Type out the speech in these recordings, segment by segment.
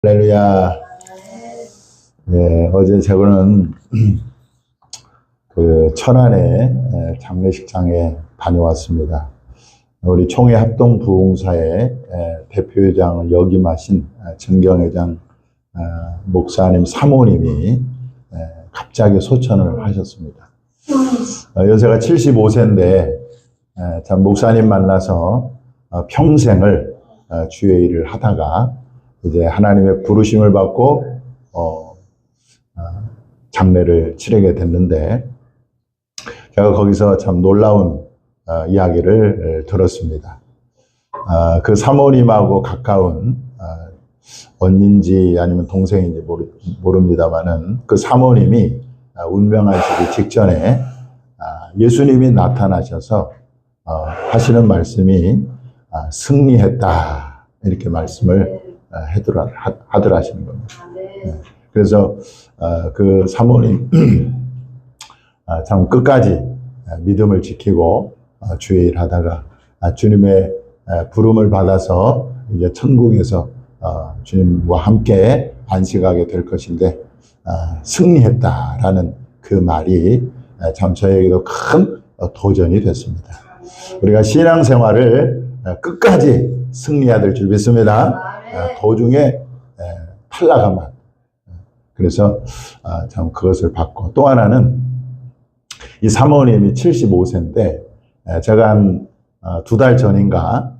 할렐루야. 네, 어제 저거는 그 천안의 장례식장에 다녀왔습니다. 우리 총회 합동 부흥사의 대표회장을 역임하신 정경회장 목사님 사모님이 갑자기 소천을 하셨습니다. 연세가 75세인데 참 목사님 만나서 평생을 주의 일을 하다가 이제 하나님의 부르심을 받고 장례를 치르게 됐는데, 제가 거기서 참 놀라운 이야기를 들었습니다. 그 사모님하고 가까운 언니인지 아니면 동생인지 모릅니다만은 그 사모님이 운명하시기 직전에 예수님이 나타나셔서 하시는 말씀이 승리했다, 이렇게 말씀을 하더라 하시는 겁니다. 그래서 그 사모님 참 끝까지 믿음을 지키고 주의 일 하다가 주님의 부름을 받아서 이제 천국에서 주님과 함께 안식하게 될 것인데, 승리했다라는 그 말이 참 저에게도 큰 도전이 됐습니다. 우리가 신앙생활을 끝까지 승리해야 될 줄 믿습니다. 도중에 탈락하면. 그래서 참 그것을 받고, 또 하나는 이 사모님이 75세인데 제가 한 2달 전인가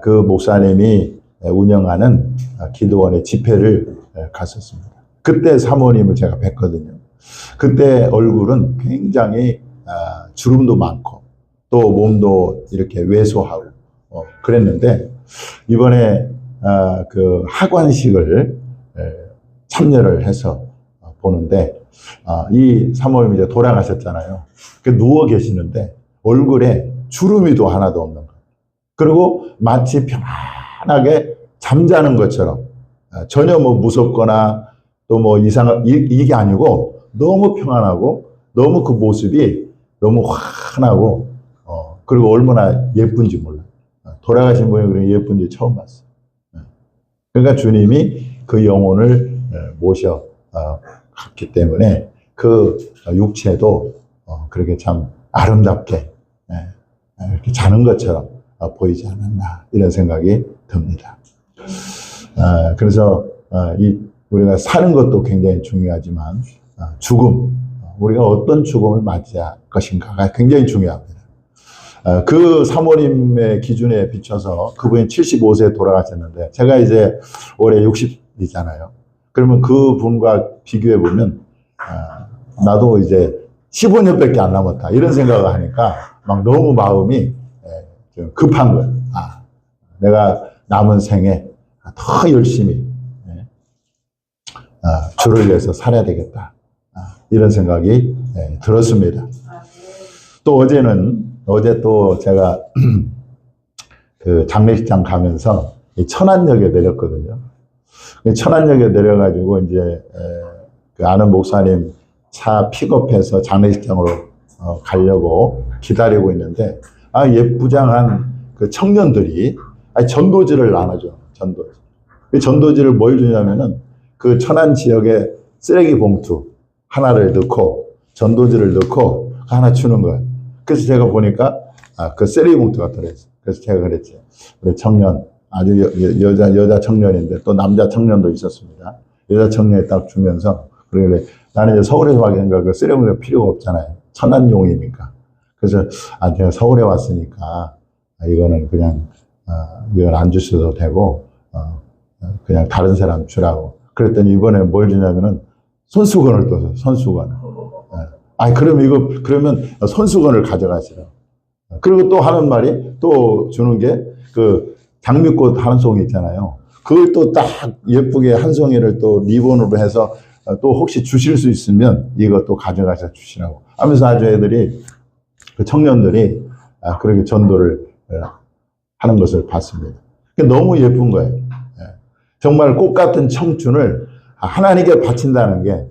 그 목사님이 운영하는 기도원의 집회를 갔었습니다. 그때 사모님을 제가 뵀거든요. 그때 얼굴은 굉장히 주름도 많고 또 몸도 이렇게 왜소하고 그랬는데, 이번에 그 하관식을 참여를 해서 보는데 이 사모님이 이제 돌아가셨잖아요. 누워 계시는데 얼굴에 주름이도 하나도 없는 거예요. 그리고 마치 편안하게 잠자는 것처럼, 전혀 뭐 무섭거나 또 뭐 이게 아니고 너무 평안하고 너무 그 모습이 너무 환하고 그리고 얼마나 예쁜지 몰라요. 돌아가신 분이 그렇게 예쁜지 처음 봤어요. 그러니까 주님이 그 영혼을 모셔 갔기 때문에 그 육체도 그렇게 참 아름답게 이렇게 자는 것처럼 보이지 않았나, 이런 생각이 듭니다. 그래서 우리가 사는 것도 굉장히 중요하지만 죽음, 우리가 어떤 죽음을 맞이할 것인가가 굉장히 중요합니다. 그 사모님의 기준에 비춰서 그분이 75세에 돌아가셨는데 제가 이제 올해 60이잖아요. 그러면 그 분과 비교해 보면 나도 이제 15년밖에 안 남았다, 이런 생각을 하니까 막 너무 마음이 좀 급한 거예요. 내가 남은 생에 더 열심히 주를 위해서 살아야 되겠다, 이런 생각이 들었습니다. 또 어제 또 제가 그 장례식장 가면서 천안역에 내렸거든요. 천안역에 내려가지고 이제 그 아는 목사님 차 픽업해서 장례식장으로 가려고 기다리고 있는데, 예쁘장한 그 청년들이 전도지를 나눠줘. 전도지를 뭘 주냐면은 그 천안 지역에 쓰레기 봉투 하나를 넣고 전도지를 넣고 하나 주는 거예요. 그래서 제가 보니까 그 쓰레기 봉투가 들어있어요. 그래서 제가 그랬지, 우리 청년, 아주 여자 청년인데 또 남자 청년도 있었습니다. 여자 청년이 딱 주면서, 그러길래 나는 이제 서울에서 와니까 그 쓰레기 봉투가 필요가 없잖아요. 천안용이니까. 그래서 제가 서울에 왔으니까 이거는 그냥 이건 안 주셔도 되고 그냥 다른 사람 주라고. 그랬더니 이번에 뭘 주냐면은 손수건을 또 줘, 손수건을. 그러면 손수건을 가져가시라고. 그리고 또 하는 말이, 또 주는 게 그 장미꽃 한 송이 있잖아요. 그걸 또 딱 예쁘게 한 송이를 또 리본으로 해서 또 혹시 주실 수 있으면 이것도 가져가서 주시라고 하면서 아주 애들이, 그 청년들이 그렇게 전도를 하는 것을 봤습니다. 너무 예쁜 거예요. 정말 꽃 같은 청춘을 하나님께 바친다는 게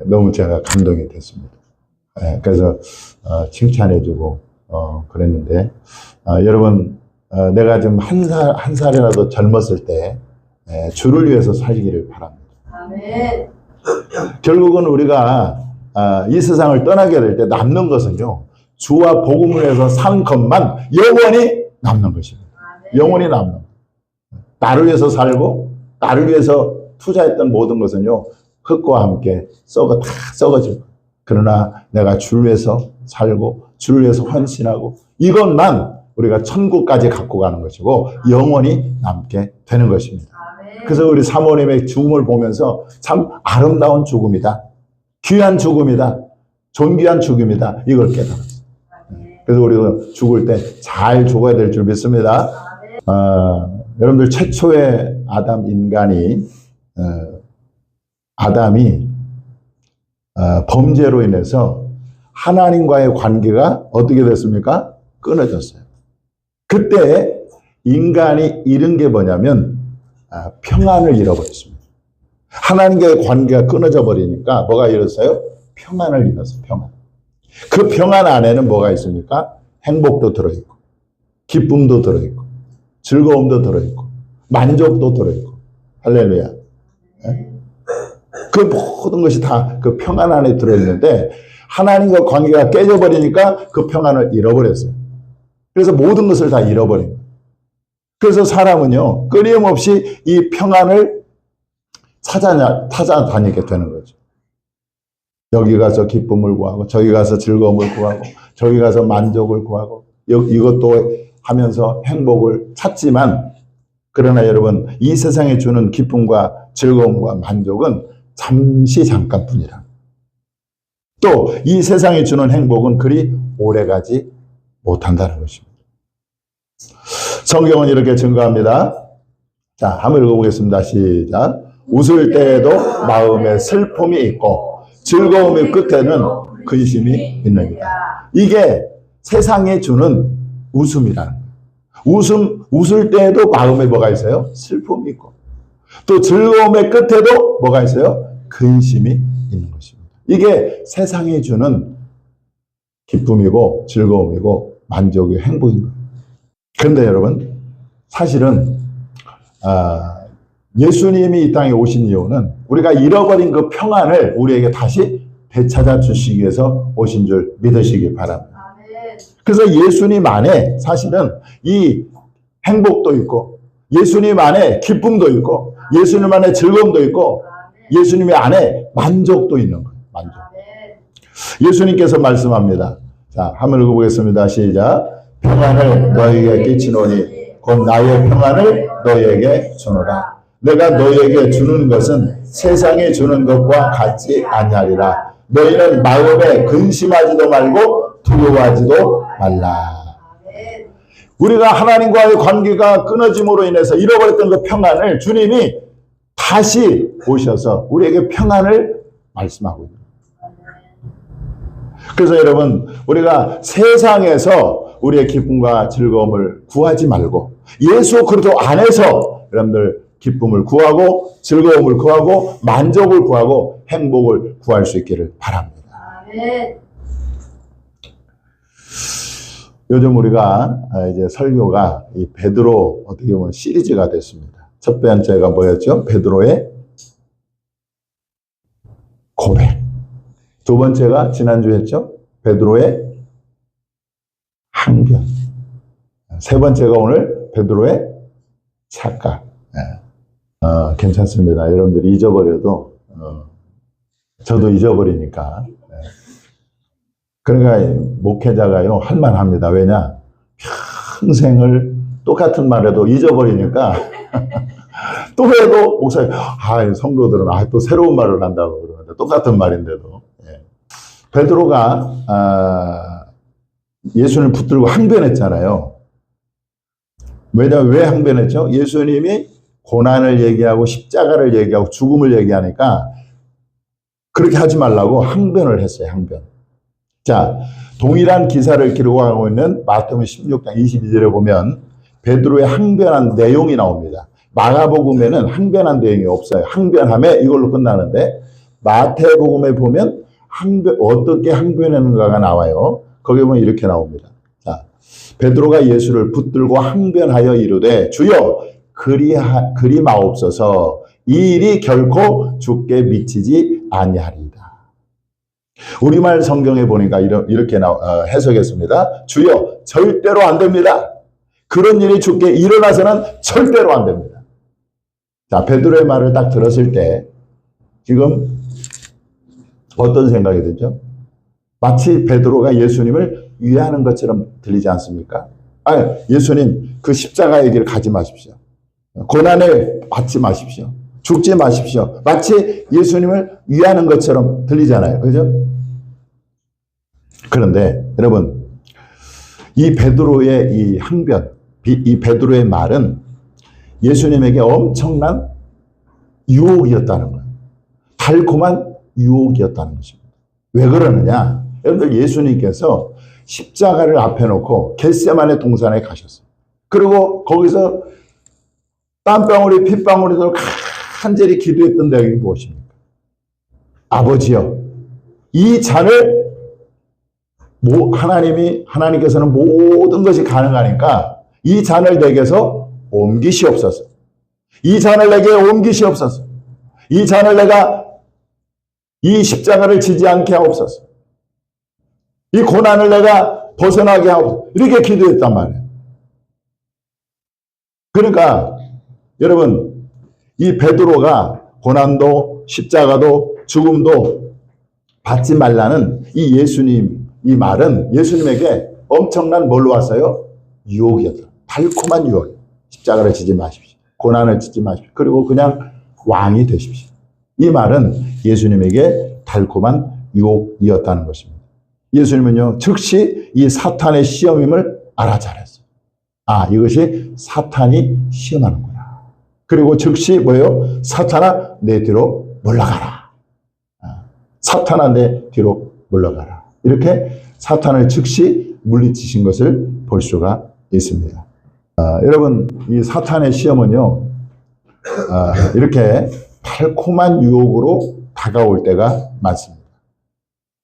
너무 제가 감동이 됐습니다. 그래서 칭찬해주고 그랬는데, 여러분, 내가 좀 한 살이라도 젊었을 때 주를 위해서 살기를 바랍니다. 아멘. 결국은 우리가 이 세상을 떠나게 될 때 남는 것은요, 주와 복음을 위해서 산 것만 영원히 남는 것입니다. 영원히 남는 것. 나를 위해서 살고 나를 위해서 투자했던 모든 것은요, 흙과 함께 다 썩어지고, 그러나 내가 주를 위해서 살고 주를 위해서 헌신하고 이것만 우리가 천국까지 갖고 가는 것이고 영원히 남게 되는 것입니다. 그래서 우리 사모님의 죽음을 보면서 참 아름다운 죽음이다, 귀한 죽음이다, 존귀한 죽음이다, 이걸 깨달았어요. 그래서 우리가 죽을 때 잘 죽어야 될 줄 믿습니다. 여러분들, 최초의 아담이 범죄로 인해서 하나님과의 관계가 어떻게 됐습니까? 끊어졌어요. 그때 인간이 잃은 게 뭐냐면 평안을 잃어버렸습니다. 하나님과의 관계가 끊어져 버리니까 뭐가 잃었어요? 평안을 잃었어요. 평안. 그 평안 안에는 뭐가 있습니까? 행복도 들어있고, 기쁨도 들어있고, 즐거움도 들어있고, 만족도 들어있고. 할렐루야. 그 모든 것이 다 그 평안 안에 들어있는데 하나님과 관계가 깨져버리니까 그 평안을 잃어버렸어요. 그래서 모든 것을 다 잃어버린 거예요. 그래서 사람은요, 끊임없이 이 평안을 찾아다니게 되는 거죠. 여기 가서 기쁨을 구하고, 저기 가서 즐거움을 구하고, 저기 가서 만족을 구하고, 이것도 하면서 행복을 찾지만, 그러나 여러분, 이 세상에 주는 기쁨과 즐거움과 만족은 잠시 잠깐뿐이라. 또 이 세상에 주는 행복은 그리 오래가지 못한다는 것입니다. 성경은 이렇게 증거합니다. 자, 한번 읽어보겠습니다. 시작. 웃을 때에도 마음에 슬픔이 있고 즐거움의 끝에는 근심이 있느니라. 이게 세상에 주는 웃음이라는 거예요. 웃을 때에도 마음에 뭐가 있어요? 슬픔이 있고, 또 즐거움의 끝에도 뭐가 있어요? 근심이 있는 것입니다. 이게 세상이 주는 기쁨이고 즐거움이고 만족이고 행복인 거예요. 그런데 여러분, 사실은 예수님이 이 땅에 오신 이유는 우리가 잃어버린 그 평안을 우리에게 다시 되찾아 주시기 위해서 오신 줄 믿으시기 바랍니다. 그래서 예수님 안에 사실은 이 행복도 있고, 예수님 안에 기쁨도 있고, 예수님 안에 즐거움도 있고, 예수님 안에 만족도 있는 거예요. 만족. 예수님께서 말씀합니다. 자, 한번 읽어보겠습니다. 시작. 평안을 너희에게 끼치노니 곧 나의 평안을 너희에게 주노라. 내가 너희에게 주는 것은 세상에 주는 것과 같지 아니하리라. 너희는 마음에 근심하지도 말고 두려워하지도 말라. 우리가 하나님과의 관계가 끊어짐으로 인해서 잃어버렸던 그 평안을 주님이 다시 오셔서 우리에게 평안을 말씀하고 있습니다. 그래서 여러분, 우리가 세상에서 우리의 기쁨과 즐거움을 구하지 말고 예수 그리스도 안에서 여러분들 기쁨을 구하고 즐거움을 구하고 만족을 구하고 행복을 구할 수 있기를 바랍니다. 아멘. 요즘 우리가 이제 설교가 이 베드로 어떻게 보면 시리즈가 됐습니다. 첫 번째가 뭐였죠? 베드로의 고백. 두 번째가 지난주에 했죠? 베드로의 항변. 세 번째가 오늘 베드로의 착각. 괜찮습니다. 여러분들이 잊어버려도 저도 잊어버리니까. 그러니까 목회자가요 할만합니다. 왜냐? 평생을 똑같은 말해도 잊어버리니까 또 해도 목사님, 성도들은 또 새로운 말을 한다고 그러는데 똑같은 말인데도. 베드로가 예수님을 붙들고 항변했잖아요. 왜 항변했죠? 예수님이 고난을 얘기하고 십자가를 얘기하고 죽음을 얘기하니까 그렇게 하지 말라고 항변을 했어요. 항변. 자, 동일한 기사를 기록하고 있는 마태복음 16장 22절에 보면 베드로의 항변한 내용이 나옵니다. 마가복음에는 항변한 내용이 없어요. 항변함에 이걸로 끝나는데 마태복음에 보면 어떻게 항변하는가가 나와요. 거기 보면 이렇게 나옵니다. 자, 베드로가 예수를 붙들고 항변하여 이르되 주여 그리 마옵소서. 이 일이 결코 주께 미치지 아니하리이다. 우리말 성경에 보니까 이렇게 해석했습니다. 주여, 절대로 안 됩니다. 그런 일이 주께 일어나서는 절대로 안 됩니다. 자, 베드로의 말을 딱 들었을 때 지금 어떤 생각이 들죠? 마치 베드로가 예수님을 위하는 것처럼 들리지 않습니까? 아니, 예수님 그 십자가의 길을 가지 마십시오. 고난을 받지 마십시오. 죽지 마십시오. 마치 예수님을 위하는 것처럼 들리잖아요. 그죠? 그런데 여러분, 이 베드로의 이 항변, 이 베드로의 말은 예수님에게 엄청난 유혹이었다는 거예요. 달콤한 유혹이었다는 것입니다. 왜 그러느냐? 여러분들, 예수님께서 십자가를 앞에 놓고 겟세마네 동산에 가셨어요. 그리고 거기서 땀방울이 핏방울이 간절히 기도했던 내용이 무엇입니까? 아버지여, 이 잔을 하나님께서는 모든 것이 가능하니까 이 잔을 내게서 옮기시옵소서. 이 잔을 내게 옮기시옵소서. 이 잔을 내가 이 십자가를 지지 않게 하옵소서. 이 고난을 내가 벗어나게 하옵소서. 이렇게 기도했단 말이에요. 그러니까 여러분, 이 베드로가 고난도 십자가도 죽음도 받지 말라는 이 예수님, 이 말은 예수님에게 엄청난 뭘로 왔어요? 유혹이었다. 달콤한 유혹. 십자가를 지지 마십시오. 고난을 지지 마십시오. 그리고 그냥 왕이 되십시오. 이 말은 예수님에게 달콤한 유혹이었다는 것입니다. 예수님은요, 즉시 이 사탄의 시험임을 알아차렸어요. 아, 이것이 사탄이 시험하는구나. 그리고 즉시 뭐예요? 사탄아, 내 뒤로 물러가라. 사탄아, 내 뒤로 물러가라. 이렇게 사탄을 즉시 물리치신 것을 볼 수가 있습니다. 여러분, 이 사탄의 시험은요, 이렇게 달콤한 유혹으로 다가올 때가 많습니다.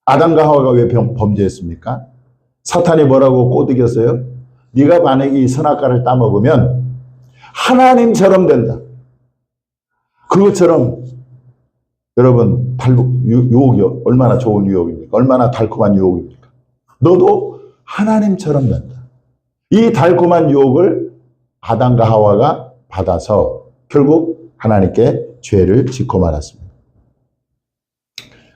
아담과 하와가 왜 범죄했습니까? 사탄이 뭐라고 꼬드겼어요? 네가 만약에 이 선악과를 따먹으면 하나님처럼 된다. 그것처럼 여러분, 유혹이 얼마나 좋은 유혹입니까? 얼마나 달콤한 유혹입니까? 너도 하나님처럼 된다. 이 달콤한 유혹을 아담과 하와가 받아서 결국 하나님께 죄를 짓고 말았습니다.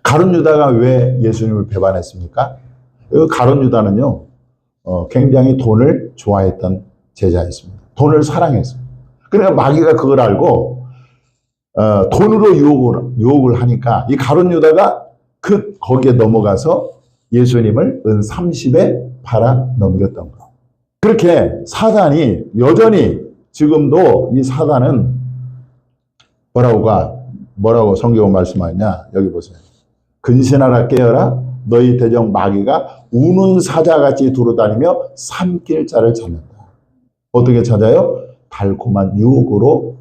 가룟 유다가 왜 예수님을 배반했습니까? 가룟 유다는요, 굉장히 돈을 좋아했던 제자였습니다. 돈을 사랑했어요. 그러니까 마귀가 그걸 알고 돈으로 유혹을 하니까 이 가룟 유다가 거기에 넘어가서 예수님을 은 30에 팔아 넘겼던 거. 그렇게 사단이 여전히 지금도 이 사단은 뭐라고 성경은 말씀하냐? 여기 보세요. 근신하라 깨어라 너희 대적 마귀가 우는 사자같이 두루다니며 삼킬 자를 찾는다. 어떻게 찾아요? 달콤한 유혹으로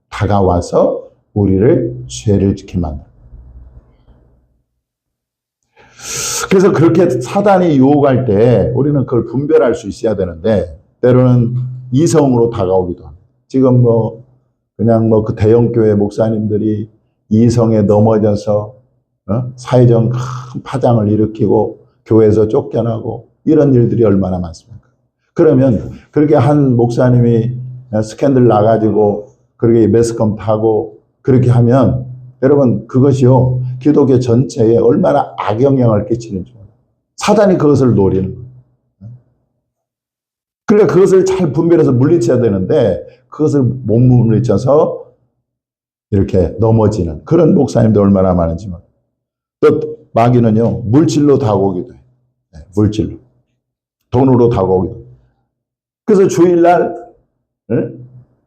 다가와서 우리를 죄를 지게 만든다. 그래서 그렇게 사단이 유혹할 때 우리는 그걸 분별할 수 있어야 되는데 때로는 이성으로 다가오기도 합니다. 지금 그냥 그 대형교회 목사님들이 이성에 넘어져서 사회적 큰 파장을 일으키고 교회에서 쫓겨나고 이런 일들이 얼마나 많습니까? 그러면 그렇게 한 목사님이 스캔들 나가지고 그렇게 매스컴 타고 그렇게 하면 여러분 그것이요 기독교 전체에 얼마나 악영향을 끼치는지 사단이 그것을 노리는 거예요. 그러니까 그것을 잘 분별해서 물리쳐야 되는데 그것을 못 물리쳐서 이렇게 넘어지는 그런 목사님들 얼마나 많은지. 또 마귀는요 물질로 다가오기도 해요. 물질로. 돈으로 다가오기도 해요. 그래서 주일날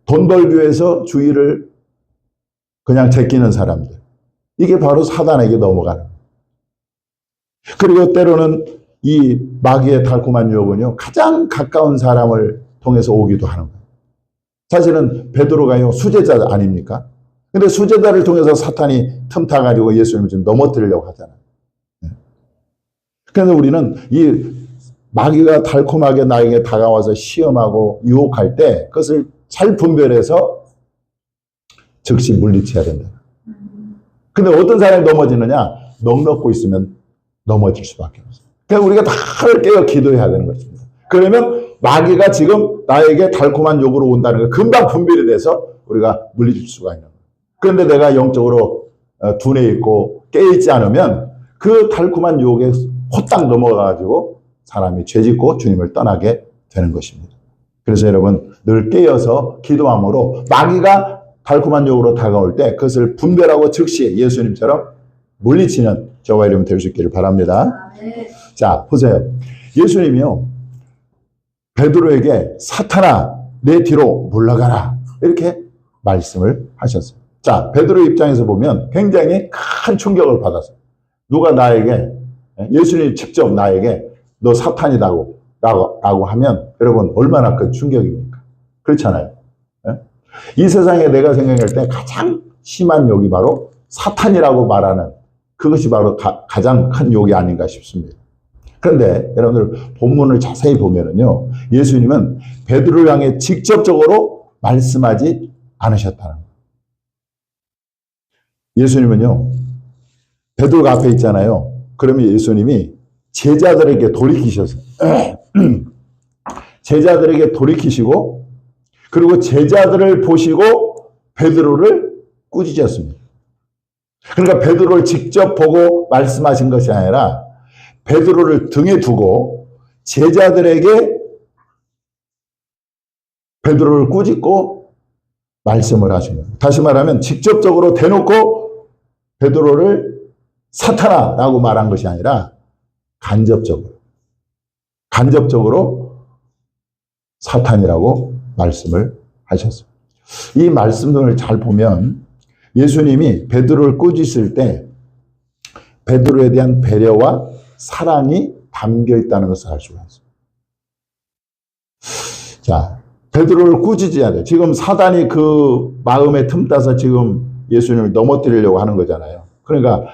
돈 벌기 위해서 주일을 그냥 제끼는 사람들. 이게 바로 사단에게 넘어가는 거예요. 그리고 때로는 이 마귀의 달콤한 유혹은요 가장 가까운 사람을 통해서 오기도 하는 거예요. 사실은 베드로가요 수제자 아닙니까? 근데 수제자를 통해서 사탄이 틈타가지고 예수님을 좀 넘어뜨리려고 하잖아요. 그래서 우리는 이 마귀가 달콤하게 나에게 다가와서 시험하고 유혹할 때 그것을 잘 분별해서 즉시 물리쳐야 된다. 근데 어떤 사람이 넘어지느냐? 넋놓고 있으면 넘어질 수밖에 없어요. 그러니까 우리가 다 깨어 기도해야 되는 것입니다. 그러면 마귀가 지금 나에게 달콤한 욕으로 온다는 거 금방 분별이 돼서 우리가 물리칠 수가 있는 거예요. 그런데 내가 영적으로 둔해 있고 깨있지 않으면 그 달콤한 유혹에 호딱 넘어가가지고 사람이 죄짓고 주님을 떠나게 되는 것입니다. 그래서 여러분 늘 깨어서 기도함으로 마귀가 달콤한 유혹으로 다가올 때 그것을 분별하고 즉시 예수님처럼 물리치는 저와 여러분 될 수 있기를 바랍니다. 자, 보세요. 예수님이요, 베드로에게 사탄아 내 뒤로 물러가라 이렇게 말씀을 하셨어요. 자, 베드로 입장에서 보면 굉장히 큰 충격을 받았어요. 누가 나에게, 예수님이 직접 나에게 너 사탄이라고 하면 여러분 얼마나 큰 충격입니까? 그렇잖아요. 이 세상에 내가 생각할 때 가장 심한 욕이 바로 사탄이라고 말하는 그것이 바로 가장 큰 욕이 아닌가 싶습니다. 그런데 여러분들 본문을 자세히 보면은요, 예수님은 베드로를 향해 직접적으로 말씀하지 않으셨다는 거예요. 예수님은요, 베드로가 앞에 있잖아요. 그러면 예수님이 제자들에게 돌이키셨어요. 제자들에게 돌이키시고, 그리고 제자들을 보시고 베드로를 꾸짖었습니다. 그러니까 베드로를 직접 보고 말씀하신 것이 아니라 베드로를 등에 두고 제자들에게 베드로를 꾸짖고 말씀을 하신 거예요. 다시 말하면 직접적으로 대놓고 베드로를 사탄아라고 말한 것이 아니라 간접적으로 사탄이라고 말씀을 하셨어요. 이 말씀들을 잘 보면 예수님이 베드로를 꾸짖을 때 베드로에 대한 배려와 사랑이 담겨 있다는 것을 알 수가 있습니다. 자, 베드로를 꾸짖어야 돼요. 지금 사단이 그 마음에 틈타서 지금 예수님을 넘어뜨리려고 하는 거잖아요. 그러니까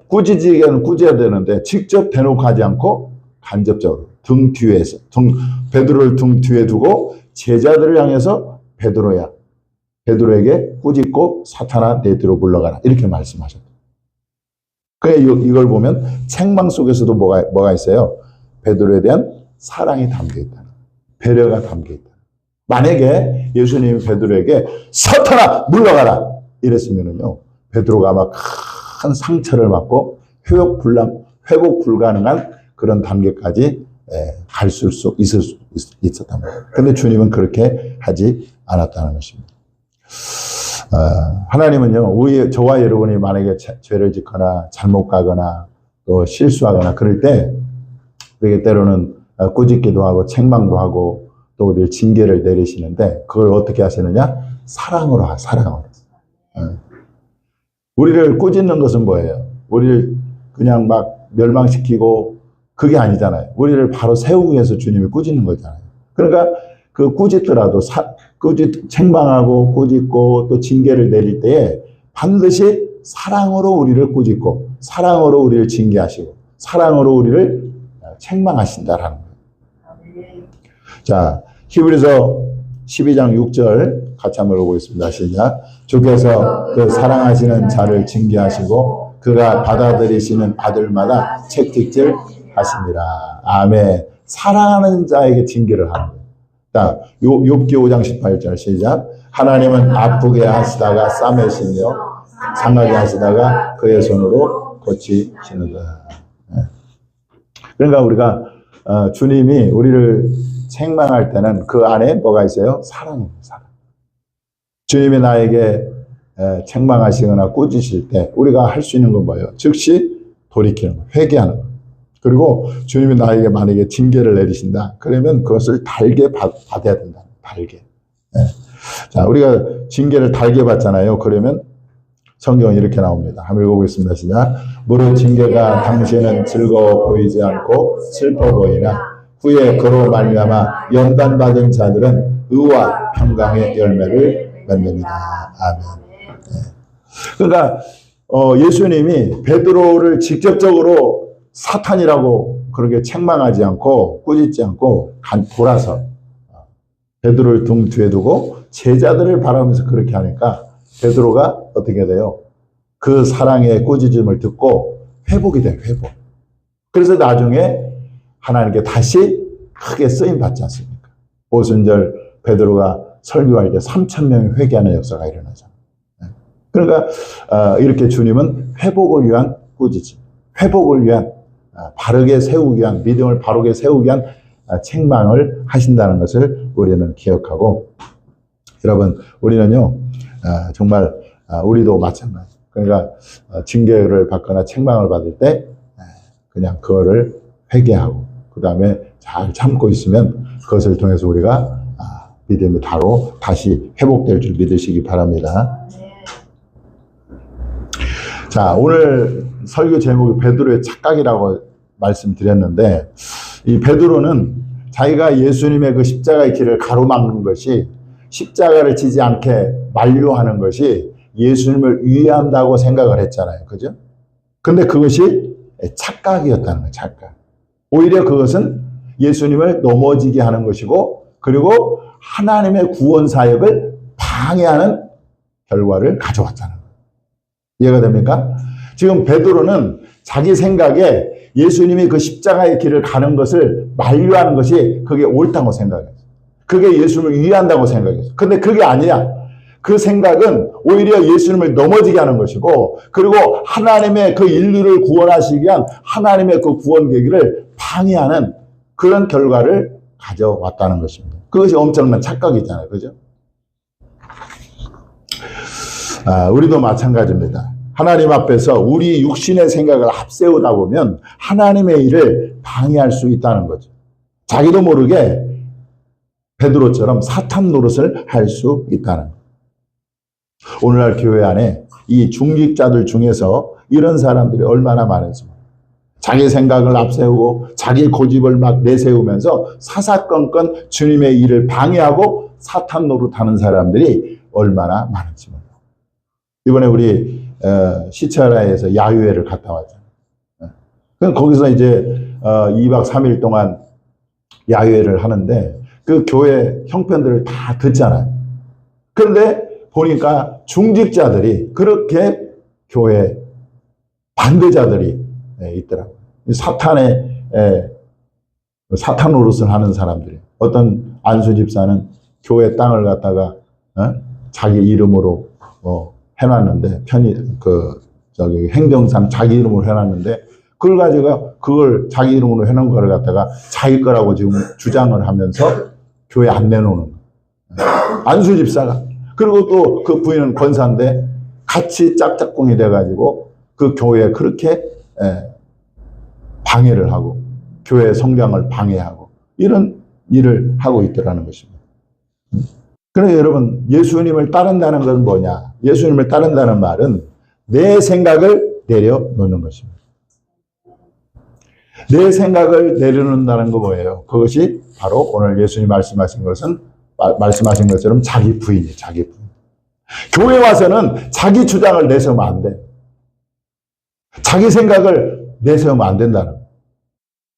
꾸짖기에는 꾸짖어야 되는데 직접 대놓고 하지 않고 간접적으로 등 뒤에서 베드로를 등 뒤에 두고 제자들을 향해서 베드로야, 베드로에게 꾸짖고 사탄아 내 뒤로 물러가라 이렇게 말씀하셨다. 그래 이걸 보면 책망 속에서도 뭐가 있어요? 베드로에 대한 사랑이 담겨 있다. 배려가 담겨 있다. 만약에 예수님이 베드로에게 사탄아 물러가라 이랬으면은요, 베드로가 아마 큰 상처를 받고 회복 불가능한 그런 단계까지 갈 수 있었단 말이에요. 근데 주님은 그렇게 하지 않았다는 것입니다. 하나님은요, 저와 여러분이 만약에 죄를 짓거나 잘못 가거나 또 실수하거나 그럴 때 우리에게 때로는 꾸짖기도 하고 책망도 하고 또 우리를 징계를 내리시는데 그걸 어떻게 하시느냐? 사랑으로. 우리를 꾸짖는 것은 뭐예요? 우리를 그냥 막 멸망시키고 그게 아니잖아요. 우리를 바로 세우기 위해서 주님이 꾸짖는 거잖아요. 그러니까 그 꾸짖더라도 책망하고 꾸짖고 또 징계를 내릴 때에 반드시 사랑으로 우리를 꾸짖고 사랑으로 우리를 징계하시고 사랑으로 우리를 책망하신다라는 거예요. 자, 히브리서 12장 6절 같이 한번 읽어보겠습니다. 시작. 주께서 그 사랑하시는 자를 징계하시고 그가 받아들이시는 아들마다 책찍질 하십니다. 아멘. 사랑하는 자에게 징계를 하는 거예요. 자, 욥기 5장 18절 시작. 하나님은 아프게 하시다가 싸매시며 상하게 하시다가 그의 손으로 고치시는다. 그러니까 우리가 주님이 우리를 책망할 때는 그 안에 뭐가 있어요? 사랑입니다. 사랑. 주님이 나에게 책망하시거나 꾸짖으실 때 우리가 할 수 있는 건 뭐예요? 즉시 돌이키는 거예요. 회개하는 거예요. 그리고 주님이 나에게 만약에 징계를 내리신다. 그러면 그것을 달게 받아야 된다. 달게. 자, 우리가 징계를 달게 받잖아요. 그러면 성경은 이렇게 나옵니다. 한번 읽어보겠습니다. 시작. 무릇 징계가 당신은 즐거워 보이지 않고 슬퍼 보이나 후에 그로 말미암아 연단받은 자들은 의와 평강의 열매를 맺느니라. 아멘. 그러니까 예수님이 베드로를 직접적으로 사탄이라고 그렇게 책망하지 않고 꾸짖지 않고 돌아서 베드로를 등 뒤에 두고 제자들을 바라보면서 그렇게 하니까 베드로가 어떻게 돼요? 그 사랑의 꾸짖음을 듣고 회복이 돼요, 회복. 그래서 나중에 하나님께 다시 크게 쓰임 받지 않습니까? 오순절 베드로가 설교할 때 3,000명이 회개하는 역사가 일어나잖아요. 그러니까 이렇게 주님은 회복을 위한 꾸짖음, 회복을 위한 바르게 세우기 위한, 믿음을 바르게 세우기 위한 책망을 하신다는 것을 우리는 기억하고, 여러분 우리는요 정말 우리도 마찬가지. 그러니까 징계를 받거나 책망을 받을 때 그냥 그거를 회개하고 그 다음에 잘 참고 있으면 그것을 통해서 우리가 믿음이 바로 다시 회복될 줄 믿으시기 바랍니다. 자, 오늘 설교 제목이 베드로의 착각이라고 말씀드렸는데, 이 베드로는 자기가 예수님의 그 십자가의 길을 가로막는 것이, 십자가를 지지 않게 만류하는 것이 예수님을 위한다고 생각을 했잖아요. 그죠? 근데 그것이 착각이었다는 거예요, 착각. 오히려 그것은 예수님을 넘어지게 하는 것이고, 그리고 하나님의 구원 사역을 방해하는 결과를 가져왔다는 거예요. 이해가 됩니까? 지금 베드로는 자기 생각에 예수님이 그 십자가의 길을 가는 것을 만류하는 것이 그게 옳다고 생각했어요. 그게 예수님을 위한다고 생각했어요. 근데 그게 아니야. 그 생각은 오히려 예수님을 넘어지게 하는 것이고, 그리고 하나님의 그 인류를 구원하시기 위한 하나님의 그 구원 계기를 방해하는 그런 결과를 가져왔다는 것입니다. 그것이 엄청난 착각이잖아요. 그죠? 우리도 마찬가지입니다. 하나님 앞에서 우리 육신의 생각을 앞세우다 보면 하나님의 일을 방해할 수 있다는 거죠. 자기도 모르게 베드로처럼 사탄 노릇을 할 수 있다는 거죠. 오늘날 교회 안에 이 중직자들 중에서 이런 사람들이 얼마나 많은지, 자기 생각을 앞세우고 자기 고집을 막 내세우면서 사사건건 주님의 일을 방해하고 사탄 노릇하는 사람들이 얼마나 많은지 몰라요. 이번에 우리 시차라에서 야유회를 갔다 왔잖아요. 거기서 이제 2박 3일 동안 야유회를 하는데 그 교회 형편들을 다 듣잖아요. 그런데 보니까 중직자들이 그렇게 교회 반대자들이 있더라고요. 사탄 노릇을 하는 사람들이. 어떤 안수 집사는 교회 땅을 갖다가 자기 이름으로 해놨는데, 행정상 자기 이름으로 해놨는데, 그걸 가지고 그걸 자기 이름으로 해놓은 걸 갖다가 자기 거라고 지금 주장을 하면서 교회 안 내놓는 거예요. 안수 집사가. 그리고 또 그 부인은 권사인데 같이 짝짝꿍이 돼가지고 그 교회에 그렇게 방해를 하고 교회 성장을 방해하고 이런 일을 하고 있더라는 것입니다. 그런데 여러분, 예수님을 따른다는 건 뭐냐? 예수님을 따른다는 말은 내 생각을 내려놓는 것입니다. 내 생각을 내려놓는다는 거 뭐예요? 그것이 바로 오늘 예수님 말씀하신 것처럼 자기 부인이에요. 자기 부인. 교회 와서는 자기 주장을 내세우면 안 돼. 자기 생각을 내세우면 안 된다는 거예요.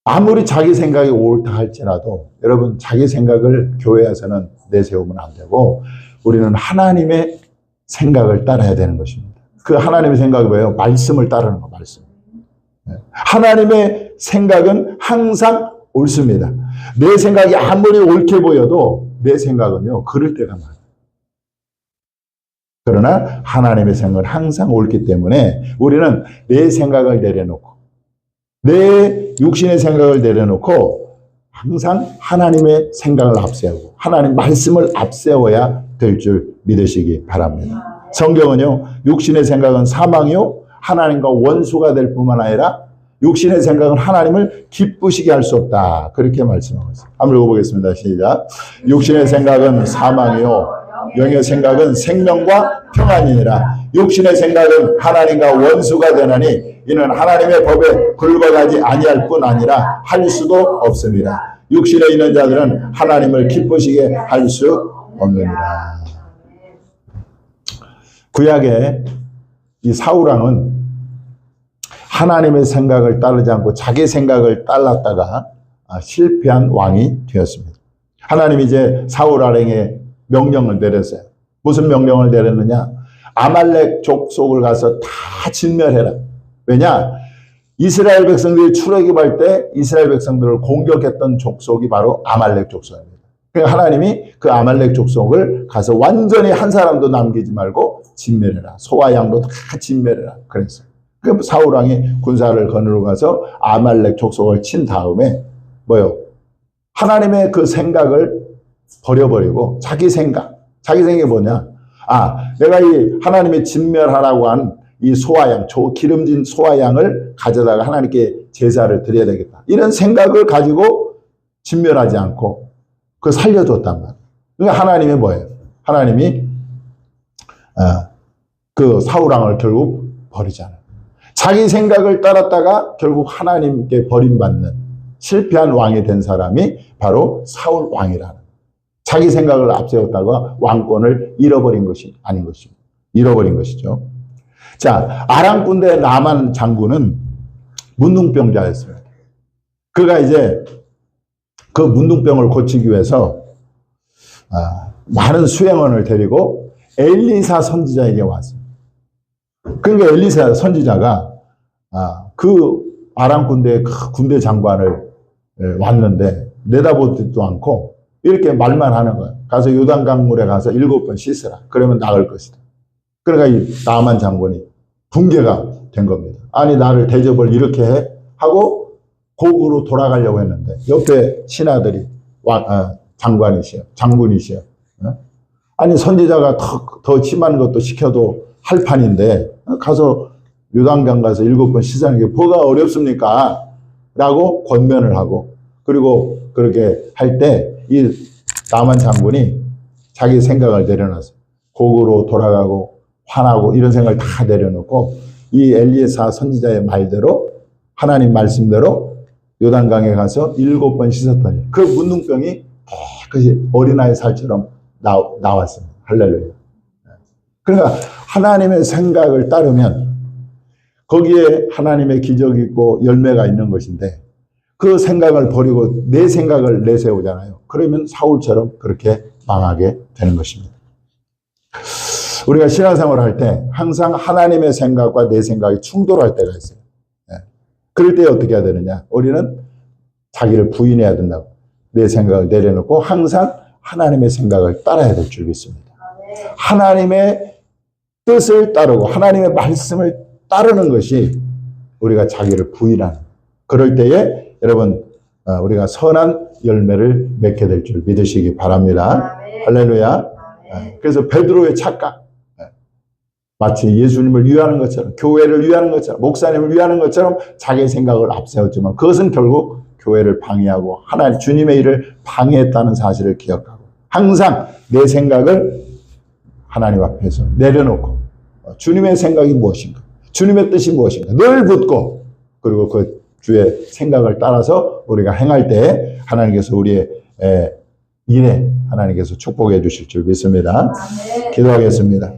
아무리 자기 생각이 옳다 할지라도 여러분, 자기 생각을 교회에서는 내세우면 안 되고 우리는 하나님의 생각을 따라야 되는 것입니다. 그 하나님의 생각이 뭐예요? 말씀을 따르는 거, 말씀. 하나님의 생각은 항상 옳습니다. 내 생각이 아무리 옳게 보여도 내 생각은요, 그럴 때가 많아요. 그러나 하나님의 생각은 항상 옳기 때문에 우리는 내 생각을 내려놓고 내 육신의 생각을 내려놓고 항상 하나님의 생각을 앞세우고 하나님 말씀을 앞세워야 될 줄 믿으시기 바랍니다. 성경은요, 육신의 생각은 사망이요 하나님과 원수가 될 뿐만 아니라 육신의 생각은 하나님을 기쁘시게 할 수 없다, 그렇게 말씀하고 있습니다. 한번 읽어보겠습니다. 시작. 육신의 생각은 사망이요 영의 생각은 생명과 평안이니라. 육신의 생각은 하나님과 원수가 되나니 이는 하나님의 법에 굴복하지 아니할 뿐 아니라 할 수도 없습니다. 육신에 있는 자들은 하나님을 기쁘시게 할 수 없느니라. 구약의 이 사울왕은 하나님의 생각을 따르지 않고 자기 생각을 따랐다가 실패한 왕이 되었습니다. 하나님이 이제 사울 왕에게 명령을 내렸어요. 무슨 명령을 내렸느냐? 아말렉 족속을 가서 다 진멸해라. 왜냐? 이스라엘 백성들이 출애굽할 때 이스라엘 백성들을 공격했던 족속이 바로 아말렉 족속입니다. 그러니까 하나님이 그 아말렉 족속을 가서 완전히 한 사람도 남기지 말고 진멸해라. 소와 양도 다 진멸해라. 그랬어요. 그 사울 왕이 군사를 거느리고 가서 아말렉 족속을 친 다음에 뭐요? 하나님의 그 생각을 버려버리고 자기 생각이 뭐냐? 내가 이 하나님의 진멸하라고 한 이 소와 양, 기름진 소와 양을 가져다가 하나님께 제사를 드려야 되겠다. 이런 생각을 가지고 진멸하지 않고 그 살려줬단 말이에요. 그러니까 하나님이 뭐예요? 하나님이 그 사울 왕을 결국 버리잖아요. 자기 생각을 따랐다가 결국 하나님께 버림받는 실패한 왕이 된 사람이 바로 사울 왕이라는 거예요. 자기 생각을 앞세웠다가 왕권을 잃어버린 것이 아닌 것입니다. 잃어버린 것이죠. 자, 아람 군대 나만 장군은 문둥병자였습니다. 그가 이제 그 문둥병을 고치기 위해서 많은 수행원을 데리고 엘리사 선지자에게 왔습니다. 그러니까 엘리사 선지자가 그 아람 군대의 군대 장관을 왔는데 내다보지도 않고 이렇게 말만 하는 거예요. 가서 요단강물에 가서 7번 씻으라. 그러면 나을 것이다. 그러니까 이 나만 장군이 붕괴가 된 겁니다. 아니 나를 대접을 이렇게 해? 하고 고국으로 돌아가려고 했는데 옆에 신하들이 장군이시여. 아니 선지자가 더 심한 것도 시켜도 할 판인데 가서 요단강 가서 7번 씻는 게 뭐가 어렵습니까? 라고 권면을 하고 그리고 그렇게 할 때 이 나만 장군이 자기 생각을 내려놨어요. 고국으로 돌아가고 화나고 이런 생각을 다 내려놓고 이 엘리사 선지자의 말대로 하나님 말씀대로 요단강에 가서 7번 씻었더니 그 문둥병이 깨끗이 어린아이 살처럼 나왔습니다. 할렐루야. 그러니까 하나님의 생각을 따르면 거기에 하나님의 기적이 있고 열매가 있는 것인데 그 생각을 버리고 내 생각을 내세우잖아요. 그러면 사울처럼 그렇게 망하게 되는 것입니다. 우리가 신앙생활을 할 때 항상 하나님의 생각과 내 생각이 충돌할 때가 있어요. 그럴 때 어떻게 해야 되느냐? 우리는 자기를 부인해야 된다고. 내 생각을 내려놓고 항상 하나님의 생각을 따라야 될 줄 믿습니다. 하나님의 뜻을 따르고 하나님의 말씀을 따르는 것이 우리가 자기를 부인하는 그럴 때에 여러분 우리가 선한 열매를 맺게 될 줄 믿으시기 바랍니다. 할렐루야. 그래서 베드로의 착각 마치 예수님을 위하는 것처럼 교회를 위하는 것처럼 목사님을 위하는 것처럼 자기 생각을 앞세웠지만 그것은 결국 교회를 방해하고 하나님 주님의 일을 방해했다는 사실을 기억하고 항상 내 생각을 하나님 앞에서 내려놓고 주님의 생각이 무엇인가 주님의 뜻이 무엇인가 늘 묻고 그리고 그 주의 생각을 따라서 우리가 행할 때 하나님께서 우리의 일에 하나님께서 축복해 주실 줄 믿습니다. 기도하겠습니다.